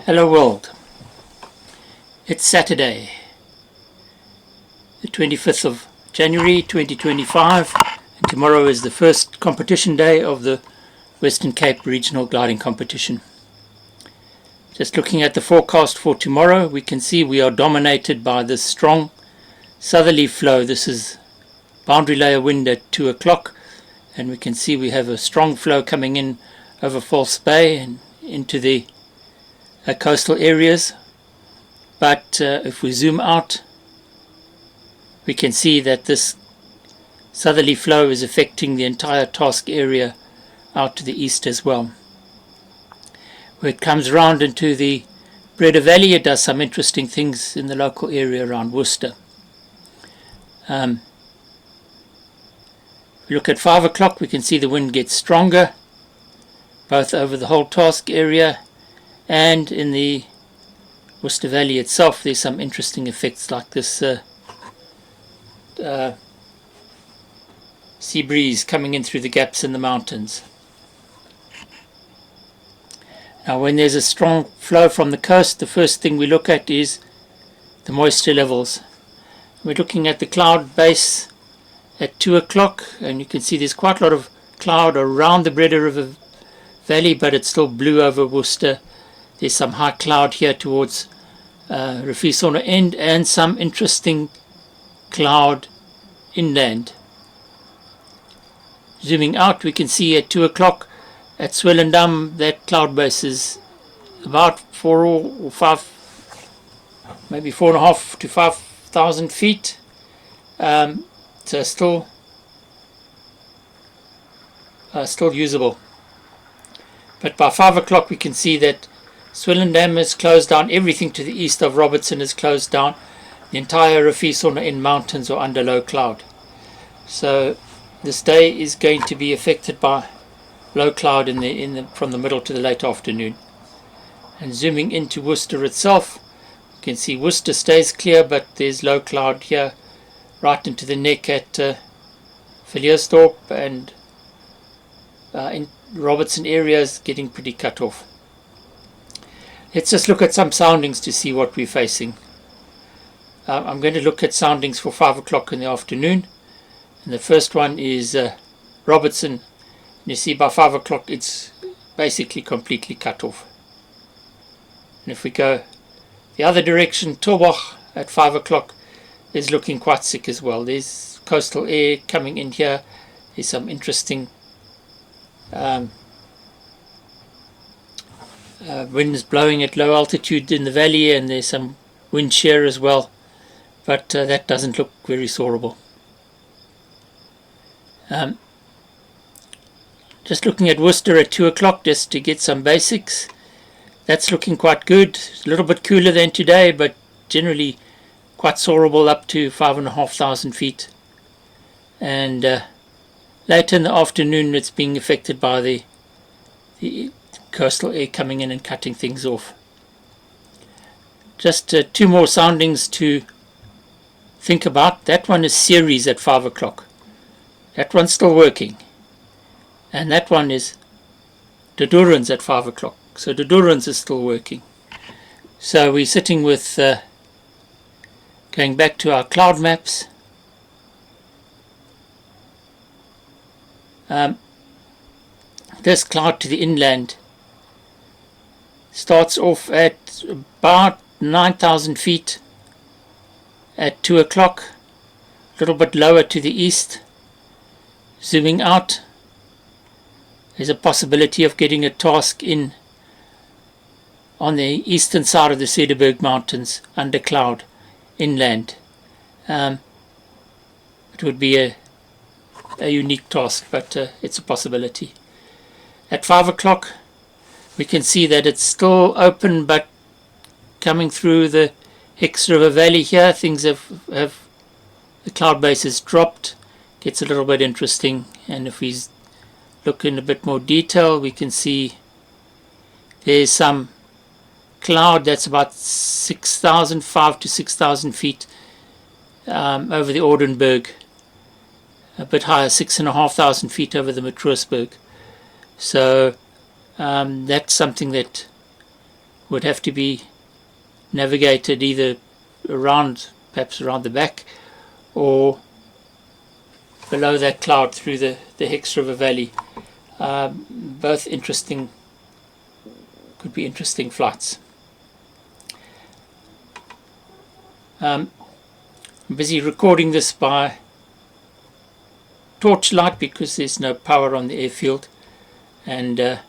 Hello world, it's Saturday the 25th of January 2025 and tomorrow is the first competition day of the Western Cape Regional Gliding Competition. Just looking at the forecast for tomorrow, we can see we are dominated by this strong southerly flow. This is boundary layer wind at 2 o'clock and we can see we have a strong flow coming in over False Bay and into the coastal areas, but if we zoom out we can see that this southerly flow is affecting the entire task area out to the east as well. Where it comes round into the Breda Valley, it does some interesting things in the local area around Worcester. If we look at 5 o'clock, we can see the wind gets stronger both over the whole task area and in the Worcester Valley itself. There's some interesting effects like this sea breeze coming in through the gaps in the mountains. Now when there's a strong flow from the coast, the first thing we look at is the moisture levels. We're looking at the cloud base at 2 o'clock and you can see there's quite a lot of cloud around the Breda River Valley, but it's still blue over Worcester. There's some high cloud here towards Rifisona end and some interesting cloud inland. Zooming out, we can see at 2 o'clock at Swellendam that cloud base is about 4 or 5, maybe 4.5 to 5,000 feet. So still usable. But by 5 o'clock we can see that Swellendam is closed down. Everything to the east of Robertson is closed down. The entire Rifisona End mountains are under low cloud. So this day is going to be affected by low cloud from the middle to the late afternoon. And zooming into Worcester itself, you can see Worcester stays clear, but there's low cloud here right into the neck at Villiers-Dorp, and in Robertson area is getting pretty cut off. Let's just look at some soundings to see what we're facing. I'm going to look at soundings for 5 o'clock in the afternoon, and the first one is Robertson. And you see by 5 o'clock it's basically completely cut off. And if we go the other direction, Torbach at 5 o'clock is looking quite sick as well. There's coastal air coming in here. There's some interesting winds blowing at low altitude in the valley, and there's some wind shear as well, but that doesn't look very soarable. Just looking at Worcester at 2 o'clock just to get some basics. That's looking quite good. It's a little bit cooler than today, but generally quite soarable up to 5,500 feet. And later in the afternoon it's being affected by the coastal air coming in and cutting things off. Just 2 more soundings to think about. That one is Ceres at 5 o'clock. That one's still working. And that one is Dodorans at 5 o'clock. So Dodorans is still working. So we're sitting with, going back to our cloud maps. This cloud to the inland starts off at about 9,000 feet at 2 o'clock, a little bit lower to the east. Zooming out, there's a possibility of getting a task in on the eastern side of the Cederberg Mountains under cloud inland. It would be a unique task, but it's a possibility. At 5 o'clock we can see that it's still open, but coming through the Hex River Valley here, things have the cloud base has dropped. Gets a little bit interesting, and if we look in a bit more detail we can see there's some cloud that's about 5,000 to 6,000 feet over the Ordenburg, a bit higher, 6,500 feet over the Matroosberg. So that's something that would have to be navigated either around, perhaps around the back, or below that cloud through the Hex River Valley. Both interesting, could be interesting flights. I'm busy recording this by torchlight because there's no power on the airfield, and